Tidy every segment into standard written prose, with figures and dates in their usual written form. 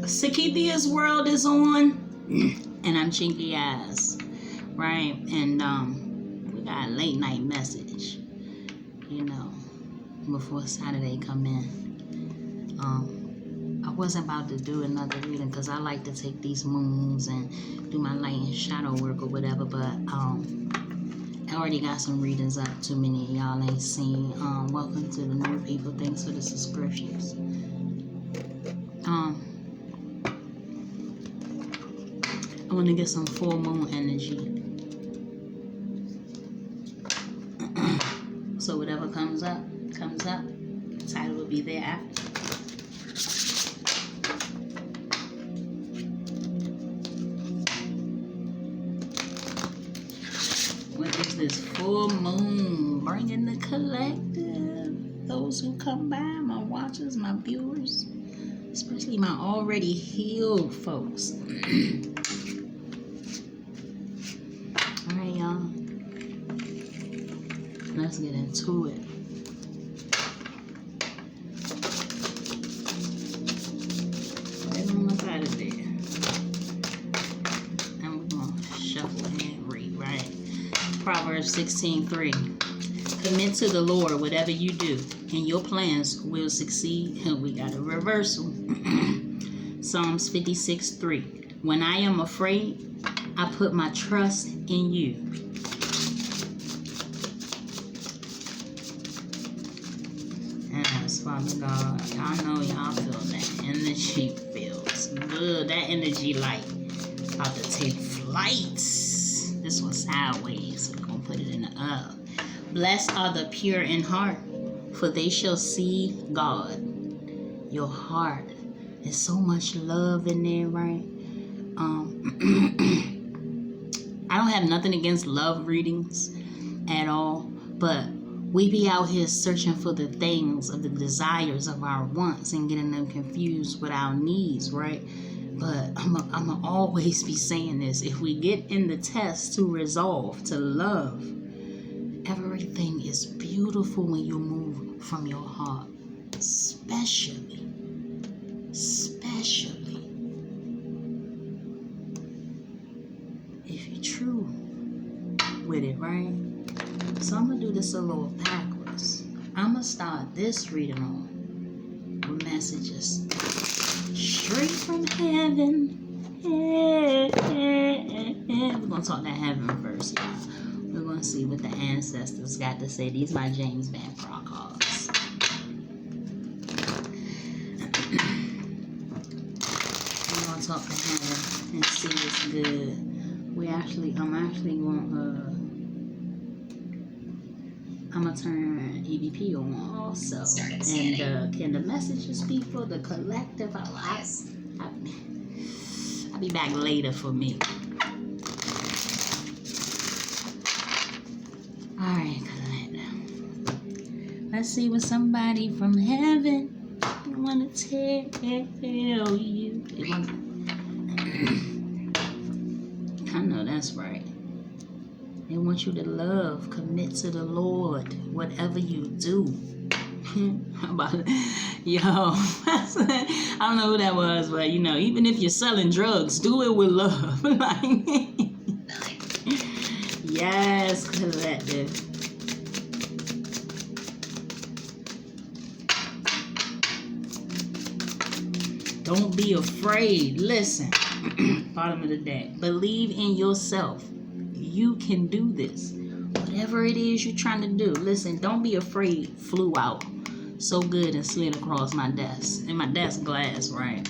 Sakithia's World is on, and I'm Chinky Eyes, right? And we got a late night message, you know, before Saturday come in. I wasn't about to do another reading because I like to take these moons and do my light and shadow work or whatever, but I already got some readings up. Too many of y'all ain't seen. Welcome to the new people. Thanks for the subscriptions. I want to get some full moon energy. So whatever comes up, comes up. The title will be there after. What is this full moon bringing the collective? Those who come by, my watchers, my viewers, especially my already healed folks. Alright, y'all. Let's get into it. Right on up out of there. And we're going to shuffle and read, right? Proverbs 16:3. Commit to the Lord whatever you do, and your plans will succeed. And we got a reversal. Psalms 56:3. When I am afraid, I put my trust in you. Yes, Father God, I know y'all feel that energy feels good. That energy like about to take flight. This was sideways. We're gonna put it in the up. Blessed are the pure in heart, for they shall see God. Your heart. There's so much love in there, right? I don't have nothing against love readings at all, but we be out here searching for the things of the desires of our wants and getting them confused with our needs, right? But I'm always be saying this. If we get in the test to resolve, to love, everything is beautiful when you move from your heart. Especially. If you're true with it, right? So I'm going to do this a little backwards. I'm going to start this reading on with messages straight from heaven. We're going to talk that heaven first, y'all. We're going to see what the ancestors got to say. These are my James Van Prague cards. We're going to talk to heaven and see what's good. I'm gonna turn EVP on also. And can the messages be for the collective? I'll be back later for me. Alright, collective. Let's see what somebody from heaven wanna tell you. I know that's right. They want you to love, commit to the Lord, whatever you do. How about it? Yo, I don't know who that was, but you know, even if you're selling drugs, do it with love. Like, yes, collective. Don't be afraid. Listen. Bottom of the deck. Believe in yourself. You can do this. Whatever it is you're trying to do. Listen, don't be afraid. Flew out so good and slid across my desk. And my desk glass, right?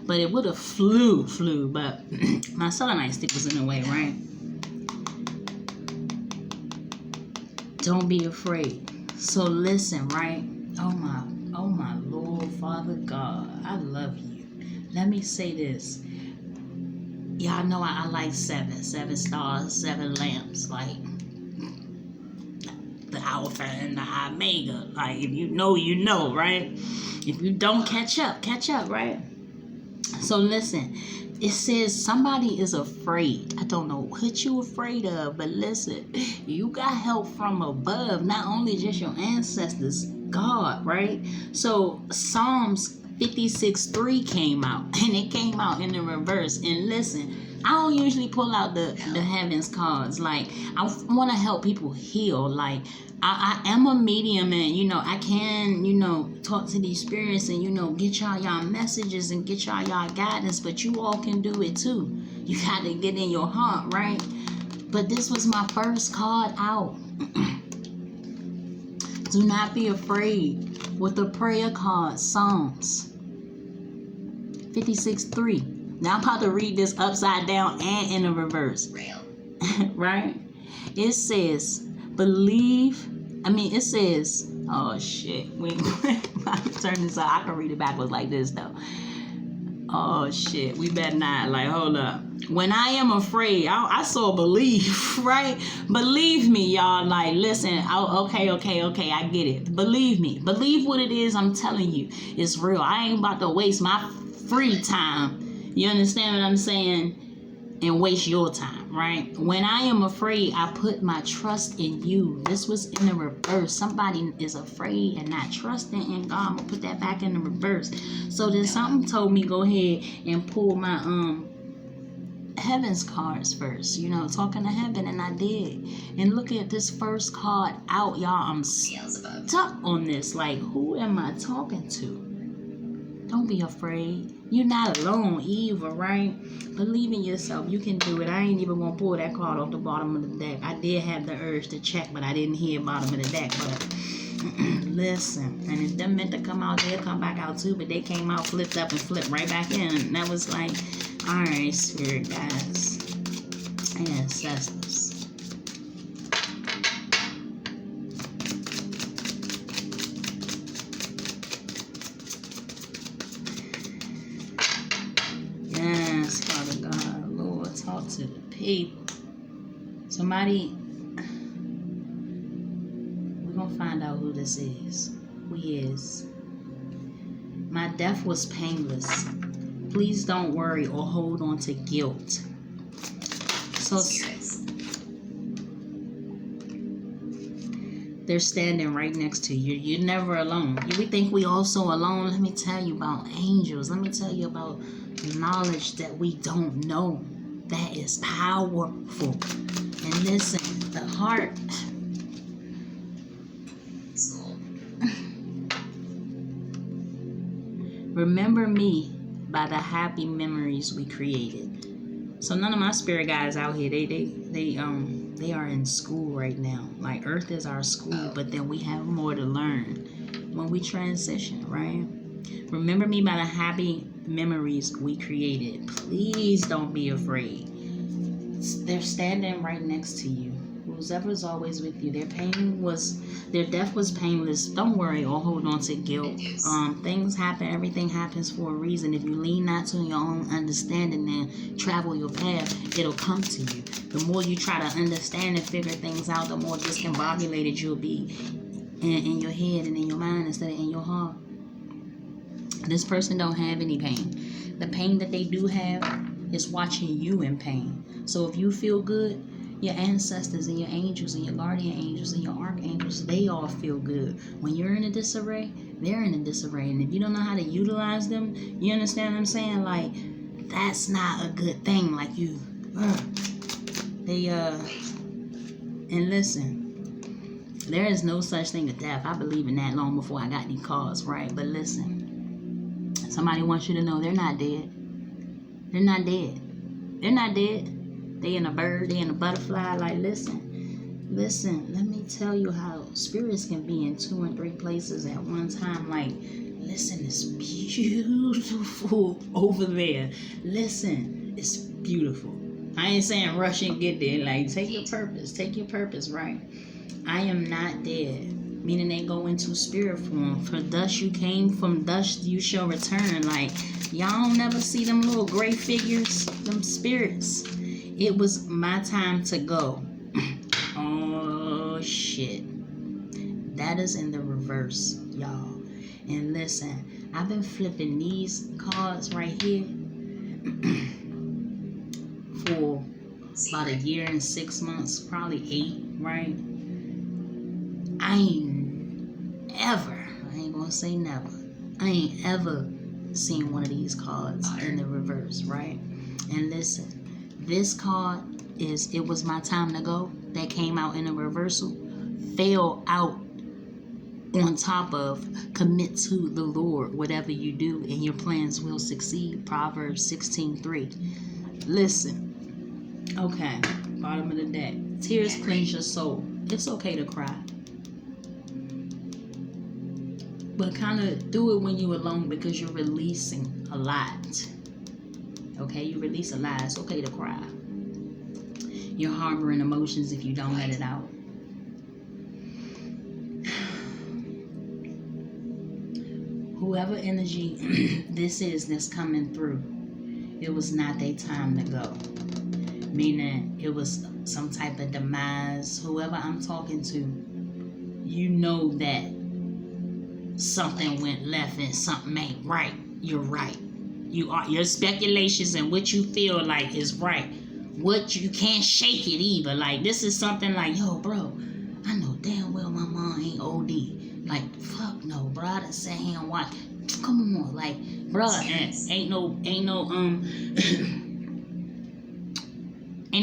But it would have flew, but my selenite stick was in the way, right? Don't be afraid. So listen, right? Oh my Lord, Father God, I love you. Let me say this. Y'all know I like seven stars, 7 lamps, like the Alpha and the Omega. Like, if you know, you know, right? If you don't, catch up, right? So listen, it says somebody is afraid. I don't know what you afraid of, but listen, you got help from above, not only just your ancestors, God, right? So Psalms 56:3 came out, and it came out in the reverse. And listen, I don't usually pull out the heavens cards. Like, I want to help people heal. Like, I am a medium, and I can talk to these spirits and get y'all messages and get y'all guidance. But you all can do it too. You got to get in your heart, right? But this was my first card out. Do not be afraid. With the prayer card, Psalms 56:3. Now I'm about to read this upside down and in the reverse. Right? It says, oh shit. Wait, I turn this out. I can read it backwards like this though. Oh shit. We better not. Like, hold up. When I am afraid, I saw believe, right? Believe me, y'all. Like, listen. Okay. I get it. Believe me. Believe what it is I'm telling you. It's real. I ain't about to waste my free time. You understand what I'm saying? And waste your time, right? When I am afraid, I put my trust in you. This was in the reverse. Somebody is afraid and not trusting in God. I'm gonna put that back in the reverse. So then something told me go ahead and pull my heavens cards first, talking to heaven, and I did. And look at this first card out, y'all. I'm stuck on this. Like, who am I talking to? Don't be afraid. You're not alone either, right? Believe in yourself. You can do it. I ain't even gonna pull that card off the bottom of the deck. I did have the urge to check, but I didn't hear bottom of the deck. But listen, and if them meant to come out, they'll come back out too. But they came out, flipped up, and flipped right back in. And that was like, all right, spirit guys, ancestors. Yes, Father God, Lord, talk to the people. Somebody, we're gonna find out who this is. Who he is. My death was painless. Please don't worry or hold on to guilt. So they're standing right next to you. You're never alone. We think we all so alone. Let me tell you about angels. Let me tell you about knowledge that we don't know. That is powerful. And listen, the heart. Remember me by the happy memories we created. So none of my spirit guys out here, they are in school right now. Like, Earth is our school, but then we have more to learn when we transition, right? Remember me by the happy memories we created. Please don't be afraid. They're standing right next to you. Whoever's always with you. Their death was painless. Don't worry or hold on to guilt. Things happen. Everything happens for a reason. If you lean not to your own understanding and travel your path, it'll come to you. The more you try to understand and figure things out, the more discombobulated you'll be in your head and in your mind instead of in your heart. This person don't have any pain. The pain that they do have is watching you in pain. So if you feel good, your ancestors and your angels and your guardian angels and your archangels, they all feel good. When you're in a disarray, they're in a disarray. And if you don't know how to utilize them, you understand what I'm saying? Like, that's not a good thing. Like, and listen, there is no such thing as death. I believe in that long before I got these cards, right? But listen, somebody wants you to know they're not dead. They're not dead. They're not dead. They in a bird, they in a butterfly. Like, listen, let me tell you how spirits can be in 2 and 3 places at one time. Like, listen, it's beautiful over there. Listen, it's beautiful. I ain't saying rush and get there. Like, take your purpose, right? I am not dead. Meaning they go into spirit form. For dust you came, from dust you shall return. Like, y'all don't never see them little gray figures, them spirits. It was my time to go. Oh, shit. That is in the reverse, y'all. And listen, I've been flipping these cards right here for about a year and 6 months, probably 8, right? I ain't gonna say never. I ain't ever seeing one of these cards in the reverse, right? And listen, this card is It Was My Time to Go, that came out in a reversal, fell out on top of Commit to the Lord, whatever you do, and your plans will succeed. Proverbs 16:3. Listen, okay, bottom of the deck. Tears cleanse your soul. It's okay to cry, but kind of do it when you're alone, because you're releasing a lot. Okay, you release a lot. It's okay to cry. You're harboring emotions if you don't let it out. Whoever energy this is that's coming through, it was not their time to go. Meaning it was some type of demise. Whoever I'm talking to, you know that something went left and something ain't right. You're right. Your speculations and what you feel like is right. What you can't shake it either. Like, this is something like, yo, bro, I know damn well my mom ain't OD. Like, fuck no, bro. I done sat here and watched. Come on, like, bro, ain't no ain't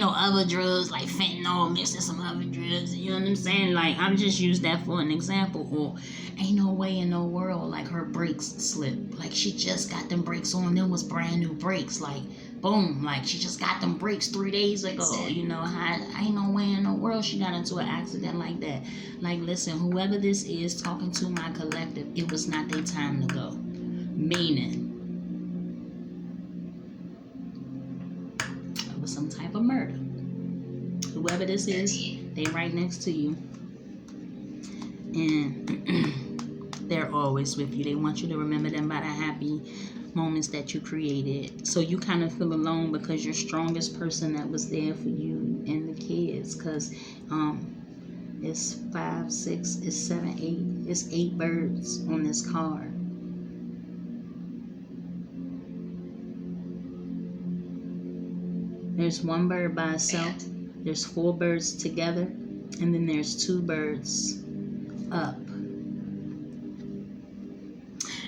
no other drugs like fentanyl mixed in some other drugs. You know what I'm saying? Like, I'm just use that for an example. Or ain't no way in the world like her brakes slipped. Like, she just got them brakes on. Them was brand new brakes. Like, boom. Like, she just got them brakes 3 days ago. You know, ain't no way in the world she got into an accident like that. Like, listen, whoever this is talking to my collective, it was not their time to go. Meaning, it was some type of murder. Whoever this is, they right next to you. And they're always with you. They want you to remember them by the happy moments that you created. So you kind of feel alone because your strongest person that was there for you and the kids. Because it's 5, 6, it's 7, 8. It's 8 birds on this card. There's 1 bird by itself. There's 4 birds together. And then there's 2 birds up.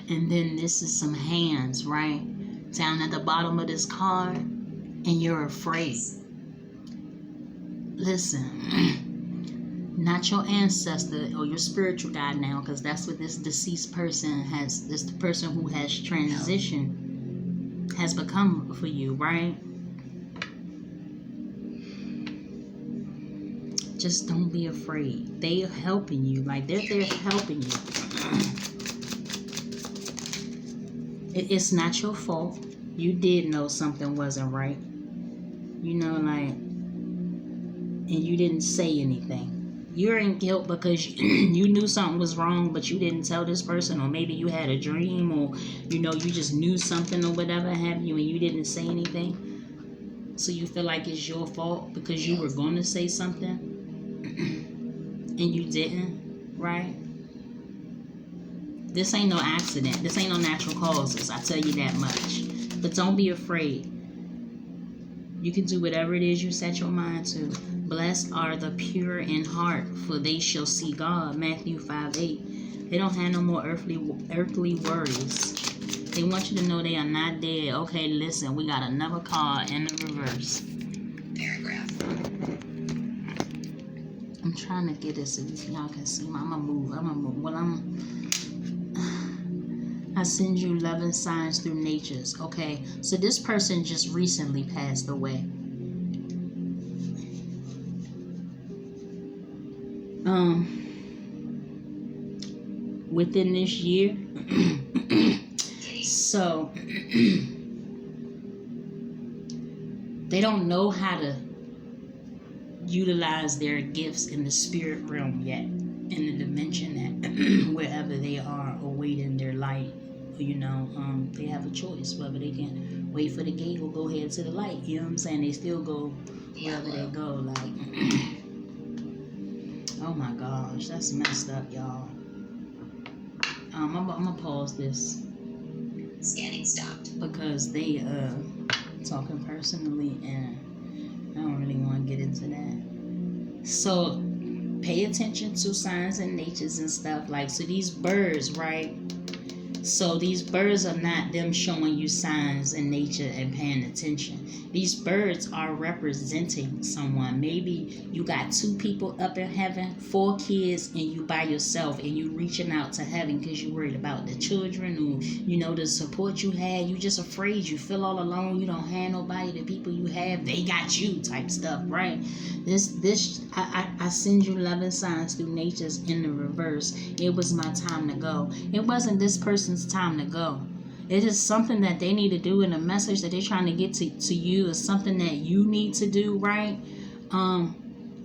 And then this is some hands, right? Down at the bottom of this card. And you're afraid. Listen. Not your ancestor or your spiritual guide now. Because that's what this deceased person has. This the person who has transitioned. Has become for you, right? Just don't be afraid. They are helping you. Like, they're helping you. It's not your fault. You did know something wasn't right. You know, like, and you didn't say anything. You're in guilt because you knew something was wrong, but you didn't tell this person. Or maybe you had a dream, or, you know, you just knew something or whatever have you, and you didn't say anything. So you feel like it's your fault because you were going to say something. And you didn't, right? This ain't no accident. This ain't no natural causes. I tell you that much. But don't be afraid. You can do whatever it is you set your mind to. Blessed are the pure in heart, for they shall see God. Matthew 5:8. They don't have no more earthly worries. They want you to know they are not dead. Okay, listen. We got another card in the reverse. Paragraph. I'm trying to get it so y'all can see. I'm gonna move. Well, I send you loving signs through natures. Okay, so this person just recently passed away. Within this year. So they don't know how to utilize their gifts in the spirit realm yet, in the dimension that wherever they are awaiting their light, you know, they have a choice whether they can wait for the gate or go head to the light. You know what I'm saying? They still go wherever they go. Like, oh my gosh, that's messed up, y'all. I'm gonna pause this. Scanning stopped because they talking personally, and I don't really want to get into that. So pay attention to signs and natures and stuff. Like, so these birds, right? So these birds are not them showing you signs in nature and paying attention. These birds are representing someone. Maybe you got 2 people up in heaven, 4 kids, and you by yourself, and you reaching out to heaven because you're worried about the children, or the support you had. You just afraid. You feel all alone. You don't have nobody. The people you have, they got you, type stuff, right? I send you loving signs through nature's in the reverse. It was my time to go. It wasn't this person's time to go. It is something that they need to do, and a message that they're trying to get to you is something that you need to do, right?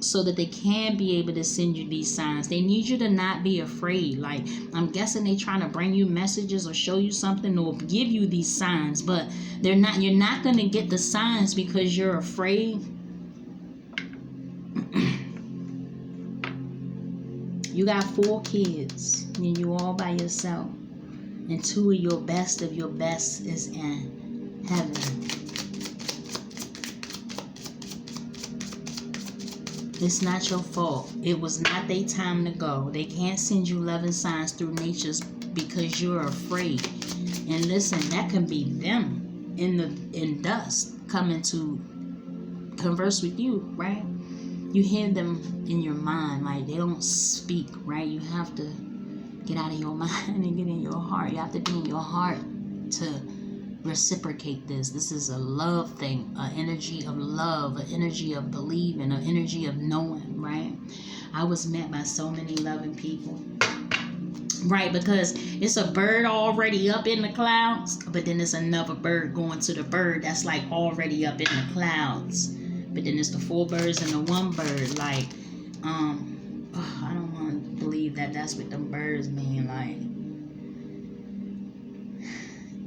So that they can be able to send you these signs. They need you to not be afraid. Like, I'm guessing they trying to bring you messages or show you something or give you these signs, but you're not going to get the signs because you're afraid. You got 4 kids and you all by yourself, and 2 of your best is in heaven. It's not your fault. It was not their time to go. They can't send you loving signs through nature's because you're afraid. And listen, that can be them in dust coming to converse with you, right? You hear them in your mind, like they don't speak, right? You have to get out of your mind and get in your heart. You have to be in your heart to reciprocate this. This is a love thing, an energy of love, an energy of believing, an energy of knowing, right? I was met by so many loving people, right? Because it's a bird already up in the clouds, but then there's another bird going to the bird that's like already up in the clouds. But then it's the 4 birds and the 1 bird. Like, I don't want to believe that that's what them birds mean. Like,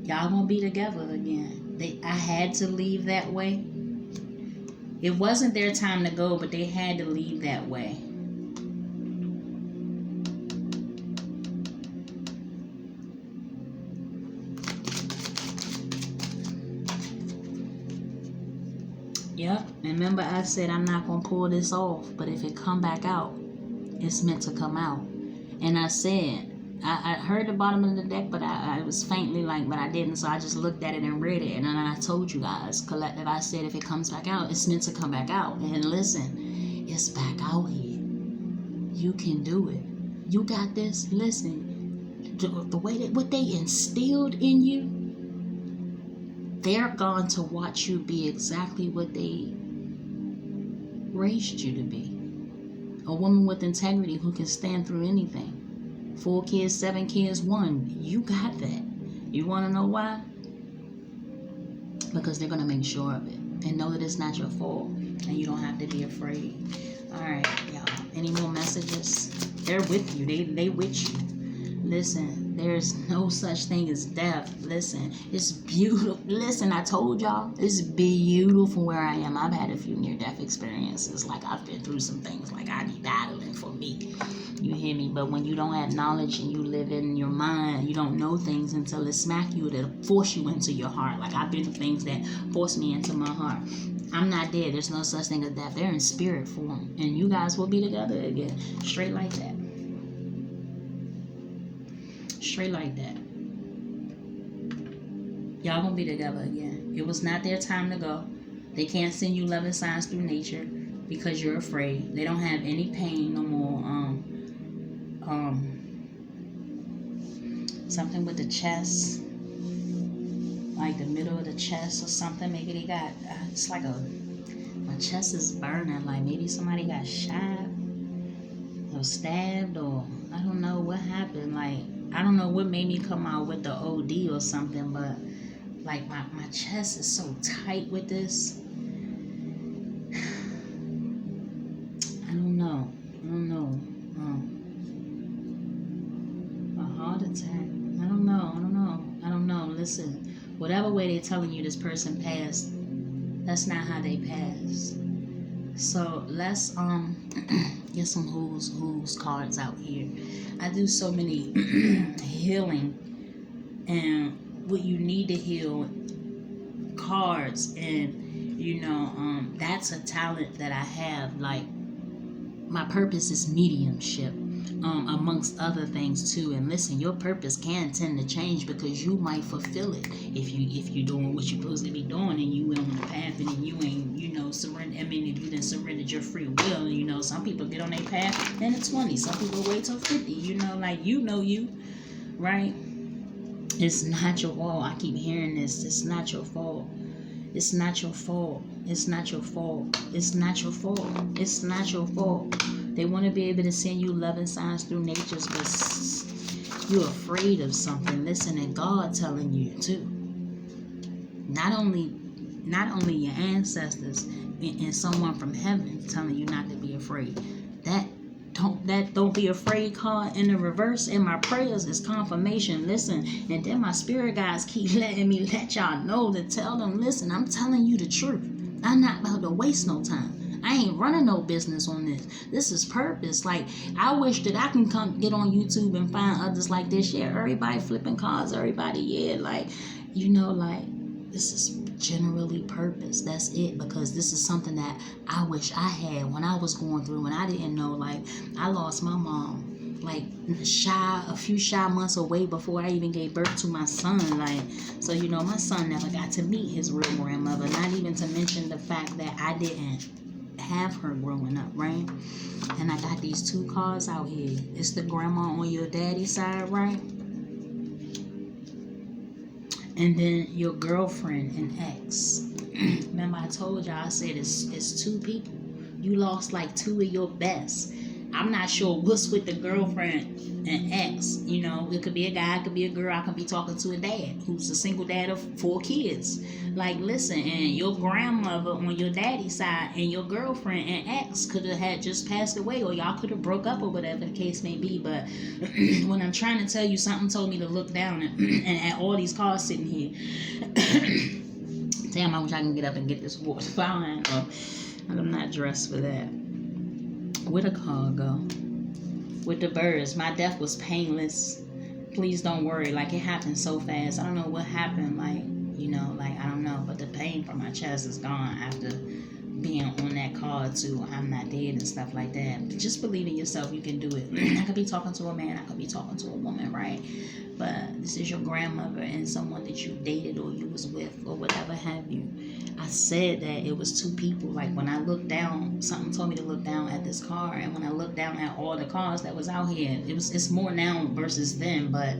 y'all gonna be together again. I had to leave that way. It wasn't their time to go, but they had to leave that way. Yep. Remember I said I'm not going to pull this off, but if it come back out, it's meant to come out. And I said, I heard the bottom of the deck, but I was faintly like, but I didn't, so I just looked at it and read it. And then I told you guys, collective, I said if it comes back out, it's meant to come back out. And listen, it's back out here. You can do it. You got this. Listen, the way that what they instilled in you, they're going to watch you be exactly what they raised you to be. A woman with integrity who can stand through anything. 4 kids, 7 kids, 1. You got that. You want to know why? Because they're going to make sure of it. And know that it's not your fault. And you don't have to be afraid. Alright, y'all. Any more messages? They're with you. They with you. Listen, there's no such thing as death. Listen, it's beautiful. Listen, I told y'all, it's beautiful where I am. I've had a few near-death experiences. Like, I've been through some things. Like, I be battling for me. You hear me? But when you don't have knowledge and you live in your mind, you don't know things until it smack you. It'll force you into your heart. Like, I've been through things that force me into my heart. I'm not dead. There's no such thing as death. They're in spirit form. And you guys will be together again. Straight like that. Straight like that. Y'all gonna be together again. It was not their time to go. They can't send you loving signs through nature because you're afraid. They don't have any pain no more. Something with the chest, like the middle of the chest or something. Maybe they got it's like my chest is burning. Like maybe somebody got shot or stabbed, or I don't know what happened. Like, I don't know what made me come out with the OD or something, but like my chest is so tight with this. I don't know. A heart attack. I don't know. Listen, whatever way they're telling you this person passed, that's not how they passed. So let's get some who's cards out here. I do so many healing and what you need to heal cards, and that's a talent that I have. Like, my purpose is mediumship. amongst other things too. And listen, your purpose can tend to change because you might fulfill it if you're doing what you're supposed to be doing, and you on the path, and you ain't, surrender. I mean, if you didn't surrendered your free will, some people get on their path in the 20s, some people wait till 50. You, right? It's not your fault. I keep hearing this. It's not your fault. It's not your fault. It's not your fault. It's not your fault. It's not your fault. They want to be able to send you loving signs through natures, but you're afraid of something. Listen, and God telling you too. Not only your ancestors and someone from heaven telling you not to be afraid. That don't be afraid card in the reverse in my prayers is confirmation. Listen, and then my spirit guys keep letting me let y'all know to tell them, listen, I'm telling you the truth. I'm not about to waste no time. I ain't running no business on this. This is purpose. Like, I wish that I can come get on YouTube and find others like this. Yeah, everybody flipping cards, everybody, this is generally purpose. That's it, because this is something that I wish I had when I was going through, and I didn't know. Like, I lost my mom a few shy months away before I even gave birth to my son. So my son never got to meet his real grandmother, not even to mention the fact that I didn't have her growing up, right? And I got these two cards out here. It's the grandma on your daddy's side, right? And then your girlfriend and ex. Remember I told y'all, I said it's two people. You lost like two of your best. I'm not sure what's with the girlfriend and ex. It could be a guy, it could be a girl. I could be talking to a dad who's a single dad of 4 kids. Listen, and your grandmother on your daddy's side and your girlfriend and ex could have had just passed away, or y'all could have broke up, or whatever the case may be. But when I'm trying to tell you, something told me to look down and at all these cars sitting here. Damn, I wish I can get up and get this water. Fine. I'm not dressed for that. Where'd the car go? With the birds. My death was painless. Please don't worry. It happened so fast. I don't know what happened. I don't know. But the pain from my chest is gone after being on that car too. I'm not dead and stuff like that. But just believe in yourself. You can do it. I could be talking to a man. I could be talking to a woman, right? But this is your grandmother and someone that you dated or you was with or whatever have you. I said that it was two people. When I looked down, something told me to look down at this car, and when I looked down at all the cars that was out here, it's more now versus then, but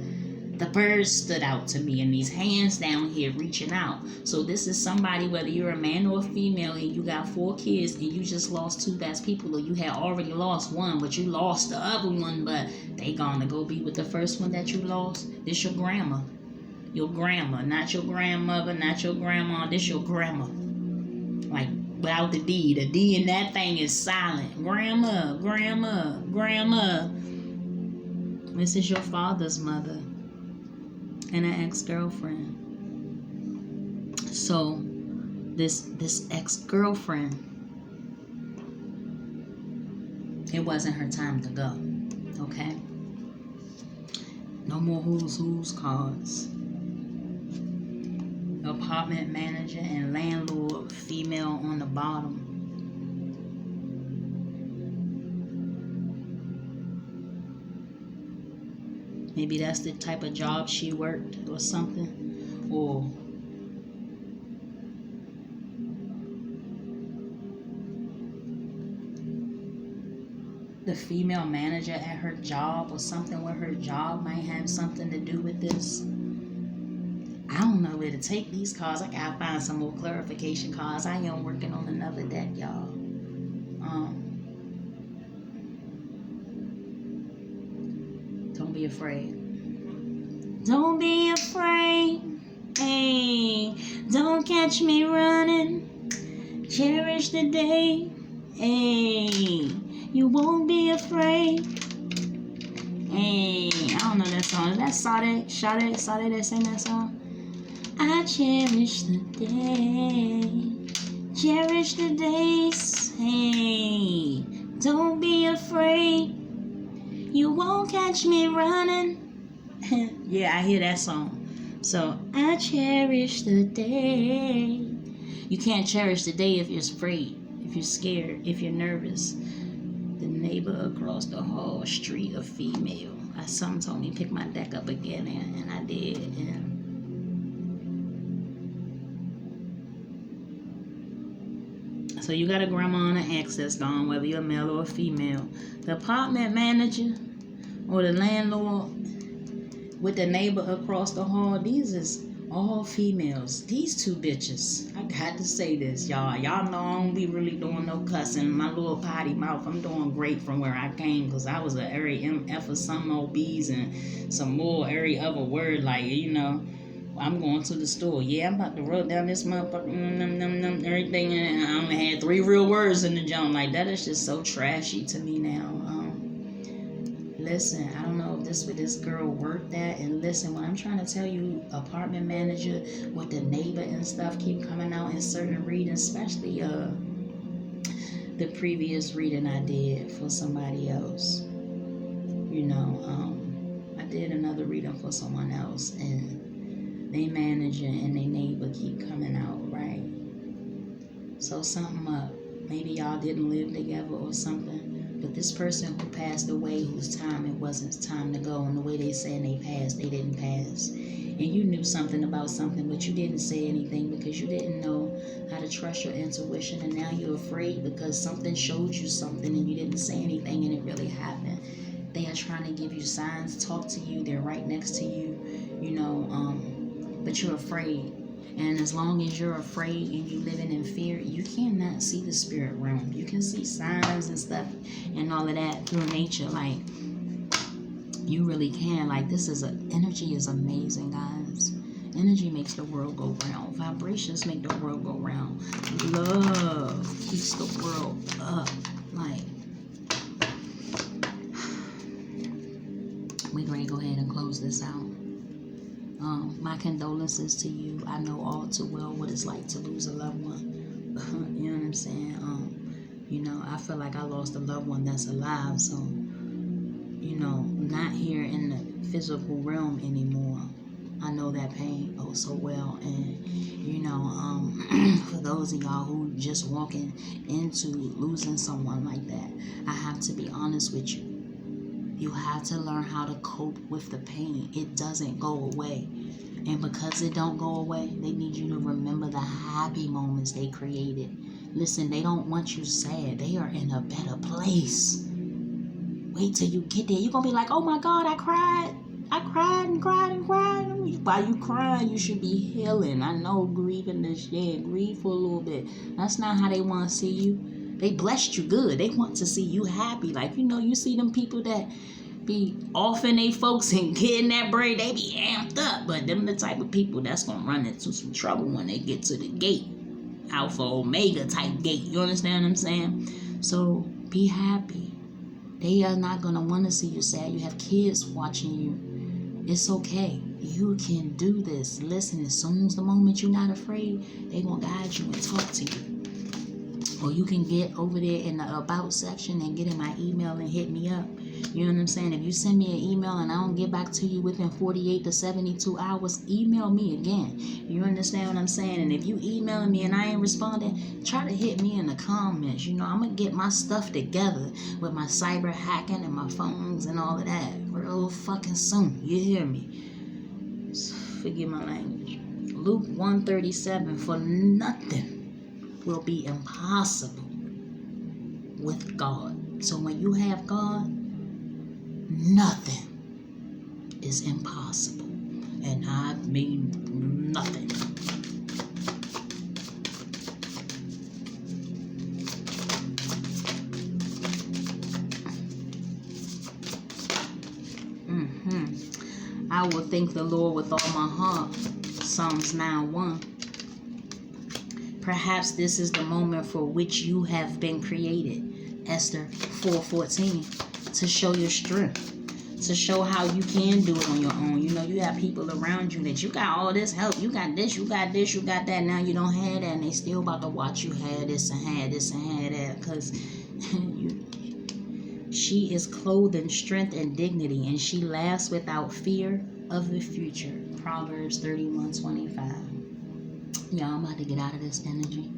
the birds stood out to me, and these hands down here reaching out. So this is somebody, whether you're a man or a female, and you got 4 kids, and you just lost 2 best people, or you had already lost one, but you lost the other one, but they gonna go be with the first one that you lost. This your grandma. Your grandma, not your grandmother, not your grandma. This your grandma. Without the D. The D in that thing is silent. Grandma, grandma, grandma. This is your father's mother and an ex-girlfriend. So this ex-girlfriend, it wasn't her time to go. Okay? No more who's cards. Apartment manager and landlord, female on the bottom. Maybe that's the type of job she worked or something. Or the female manager at her job, or something where her job might have something to do with this. I don't know where to take these cards. I gotta find some more clarification cards. I am working on another deck, y'all. Don't be afraid. Don't be afraid. Hey, don't catch me running. Cherish the day. Hey, you won't be afraid. Hey, I don't know that song. Is that Sade that sang that song? I cherish the day. Cherish the days. Hey, don't be afraid. You won't catch me running. Yeah, I hear that song. So, I cherish the day. You can't cherish the day if you're afraid, if you're scared, if you're nervous. The neighbor across the hall street, a female. Something told me pick my deck up again, and I did. And so you got a grandma and an ex that's gone, whether you're a male or a female. The apartment manager or the landlord with the neighbor across the hall, these is all females. These two bitches. I got to say this, y'all. Y'all know I don't be really doing no cussing. My little potty mouth, I'm doing great from where I came, because I was a every MF or some OBs and some more every other word, like, you know. I'm going to the store. Yeah, I'm about to rub down this motherfucker, everything, and I only had 3 real words in the jump. Like, that is just so trashy to me now. Listen, I don't know if this where this girl worked at, and listen, when I'm trying to tell you, apartment manager with the neighbor and stuff keep coming out in certain readings, especially the previous reading I did for somebody else. You know, I did another reading for someone else, and they manager and they neighbor keep coming out, right? So something up. Maybe y'all didn't live together or something. But this person who passed away, whose time it wasn't time to go, and the way they said they passed, they didn't pass. And you knew something about something, but you didn't say anything because you didn't know how to trust your intuition. And now you're afraid because something showed you something and you didn't say anything and it really happened. They are trying to give you signs, talk to you, they're right next to you, you know, but you're afraid. And as long as you're afraid and you're living in fear, you cannot see the spirit realm. You can see signs and stuff and all of that through nature. Like, you really can. Like, energy is amazing, guys. Energy makes the world go round. Vibrations make the world go round. Love keeps the world up. Like, we're going to go ahead and close this out. My condolences to you. I know all too well what it's like to lose a loved one. You know what I'm saying? You know, I feel like I lost a loved one that's alive. So, you know, not here in the physical realm anymore. I know that pain oh so well. And, you know, for those of y'all who just walking into losing someone like that, I have to be honest with you. You have to learn how to cope with the pain. It doesn't go away. And because it don't go away, they need you to remember the happy moments they created. Listen, they don't want you sad. They are in a better place. Wait till you get there. You're going to be like, oh my God, I cried. I cried and cried and cried. While you crying, you should be healing. I know grieving this, grieve for a little bit. That's not how they want to see you. They blessed you good. They want to see you happy. Like, you know, you see them people that be offing they folks and getting that bread, they be amped up. But them the type of people that's going to run into some trouble when they get to the gate. Alpha, Omega type gate. You understand what I'm saying? So, be happy. They are not going to want to see you sad. You have kids watching you. It's okay. You can do this. Listen, as soon as the moment you're not afraid, they going to guide you and talk to you. Or you can get over there in the about section and get in my email and hit me up. You know what I'm saying? If you send me an email and I don't get back to you within 48 to 72 hours, email me again. You understand what I'm saying? And if you emailing me and I ain't responding, try to hit me in the comments. You know, I'm going to get my stuff together with my cyber hacking and my phones and all of that real fucking soon. You hear me? Forgive my language. Luke 1:37, for nothing will be impossible with God. So when you have God, nothing is impossible. And I mean nothing. I will thank the Lord with all my heart. Psalms 9:1. Perhaps this is the moment for which you have been created. Esther 4:14. To show your strength. To show how you can do it on your own. You know, you have people around you that you got all this help. You got this, you got this, you got that. Now you don't have that. And they still about to watch you have this and have this and have that. Because she is clothed in strength and dignity. And she laughs without fear of the future. Proverbs 31:25. Y'all, I'm about to get out of this energy.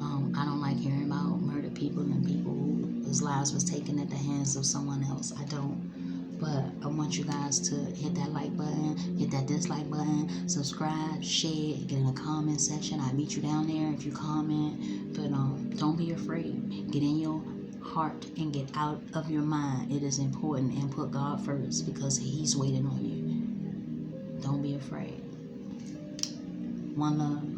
I don't like hearing about murdered people and people whose lives was taken at the hands of someone else. I don't. But I want you guys to hit that like button, hit that dislike button, subscribe, share, get in the comment section. I meet you down there if you comment. But don't be afraid. Get in your heart and get out of your mind. It is important, and put God first, because He's waiting on you. Don't be afraid. One love.